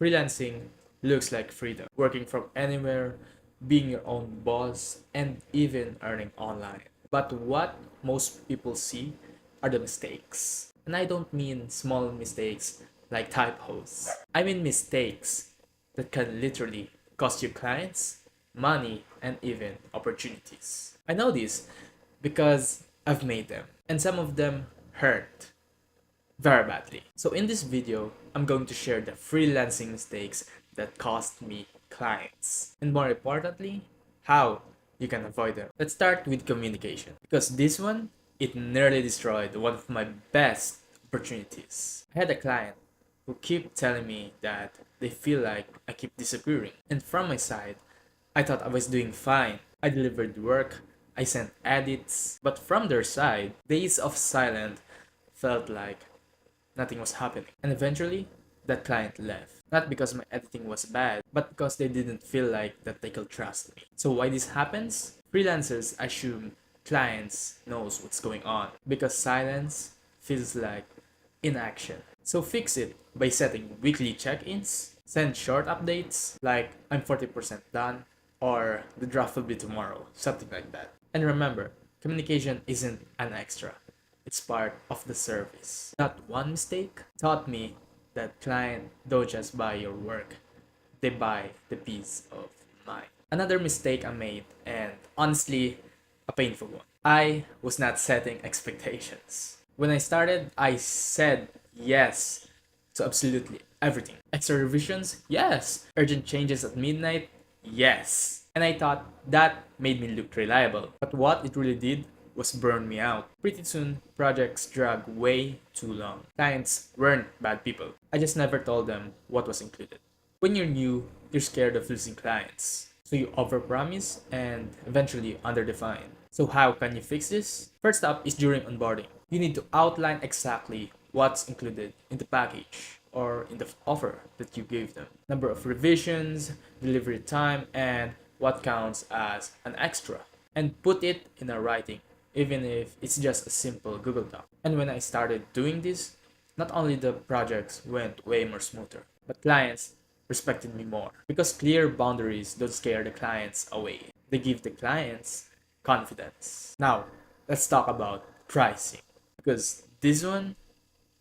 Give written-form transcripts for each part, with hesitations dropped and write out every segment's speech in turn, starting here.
Freelancing looks like freedom, working from anywhere, being your own boss, and even earning online. But what most people see are the mistakes. And I don't mean small mistakes like typos. I mean mistakes that can literally cost you clients, money, and even opportunities. I know this because I've made them, and some of them hurt very badly. So in this video, I'm going to share the freelancing mistakes that cost me clients. And more importantly, how you can avoid them. Let's start with communication. Because this one, it nearly destroyed one of my best opportunities. I had a client who kept telling me that they feel like I keep disappearing. And from my side, I thought I was doing fine. I delivered work, I sent edits, but from their side, days of silence felt like nothing was happening. And eventually, that client left. Not because my editing was bad, but because they didn't feel like that they could trust me. So why this happens? Freelancers assume clients knows what's going on because silence feels like inaction. So fix it by setting weekly check-ins, send short updates like I'm 40% done or the draft will be tomorrow, something like that. And remember, communication isn't an extra. It's part of the service. That one mistake taught me that clients don't just buy your work, they buy the peace of mind. Another mistake I made, and honestly, a painful one. I was not setting expectations. When I started, I said yes to absolutely everything. Extra revisions? Yes. Urgent changes at midnight? Yes. And I thought that made me look reliable. But what it really did was burn me out. Pretty soon, projects dragged way too long. Clients weren't bad people. I just never told them what was included. When you're new, you're scared of losing clients. So you overpromise and eventually underdefine. So how can you fix this? First up is during onboarding. You need to outline exactly what's included in the package or in the offer that you gave them. Number of revisions, delivery time, and what counts as an extra. And put it in a writing, even if it's just a simple Google Doc. And when I started doing this, not only the projects went way more smoother, but clients respected me more. Because clear boundaries don't scare the clients away. They give the clients confidence. Now, let's talk about pricing. Because this one,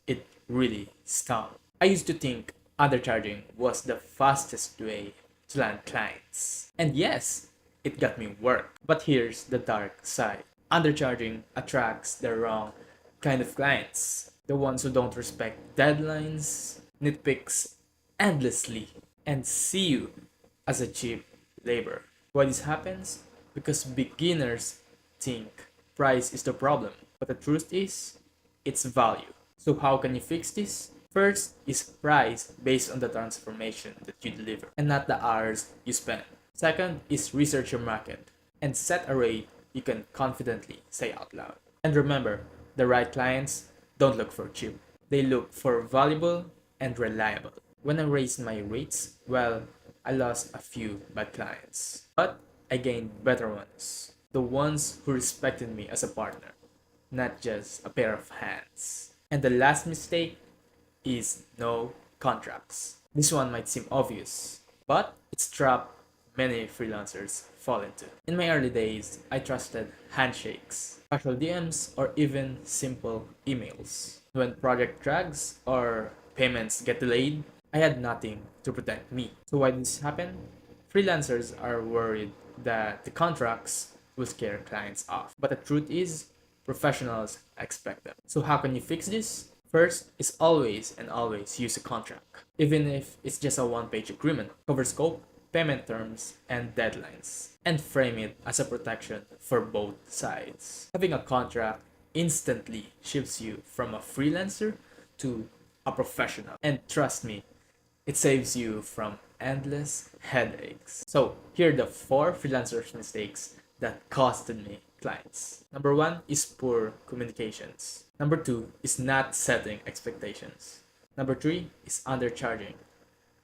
it really stung. I used to think undercharging was the fastest way to land clients. And yes, it got me work. But here's the dark side. Undercharging attracts the wrong kind of clients. The ones who don't respect deadlines, nitpicks endlessly, and see you as a cheap labor. Why this happens? Because beginners think price is the problem. But the truth is, it's value. So how can you fix this? First is price based on the transformation that you deliver and not the hours you spend. Second is research your market and set a rate you can confidently say out loud. And remember, the right clients don't look for cheap. They look for valuable and reliable. When I raised my rates, well, I lost a few bad clients. But I gained better ones. The ones who respected me as a partner, not just a pair of hands. And the last mistake is no contracts. This one might seem obvious, but it's a trap many freelancers fall into. In my early days, I trusted handshakes, casual DMs, or even simple emails. When project drags or payments get delayed, I had nothing to protect me. So why did this happen? Freelancers are worried that the contracts will scare clients off. But the truth is, professionals expect them. So how can you fix this? First is always and always use a contract. Even if it's just a one-page agreement, cover scope, payment terms, and deadlines, and frame it as a protection for both sides. Having a contract instantly shifts you from a freelancer to a professional. And trust me, it saves you from endless headaches. So here are the 4 freelancers mistakes that costed me clients. Number 1 is poor communications. Number 2 is not setting expectations. Number 3 is undercharging.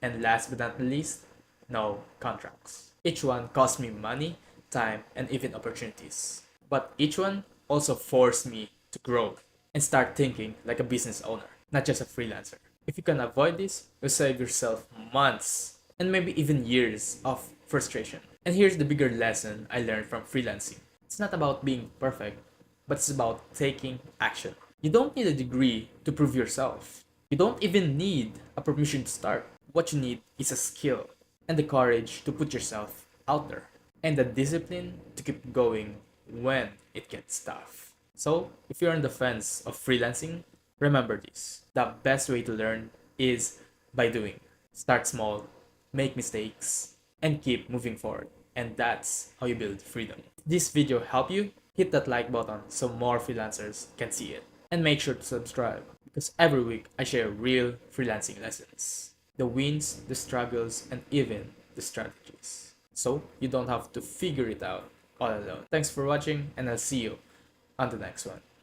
And last but not least, no contracts. Each one cost me money, time, and even opportunities. But each one also forced me to grow and start thinking like a business owner, not just a freelancer. If you can avoid this, you'll save yourself months and maybe even years of frustration. And here's the bigger lesson I learned from freelancing. It's not about being perfect, but it's about taking action. You don't need a degree to prove yourself. You don't even need a permission to start. What you need is a skill and the courage to put yourself out there and the discipline to keep going when it gets tough. So, if you're on the fence of freelancing, remember this. The best way to learn is by doing. Start small, make mistakes, and keep moving forward. And that's how you build freedom. If this video helped you, hit that like button so more freelancers can see it. And make sure to subscribe because every week I share real freelancing lessons. The wins, the struggles, and even the strategies. So you don't have to figure it out all alone. Thanks for watching and I'll see you on the next one.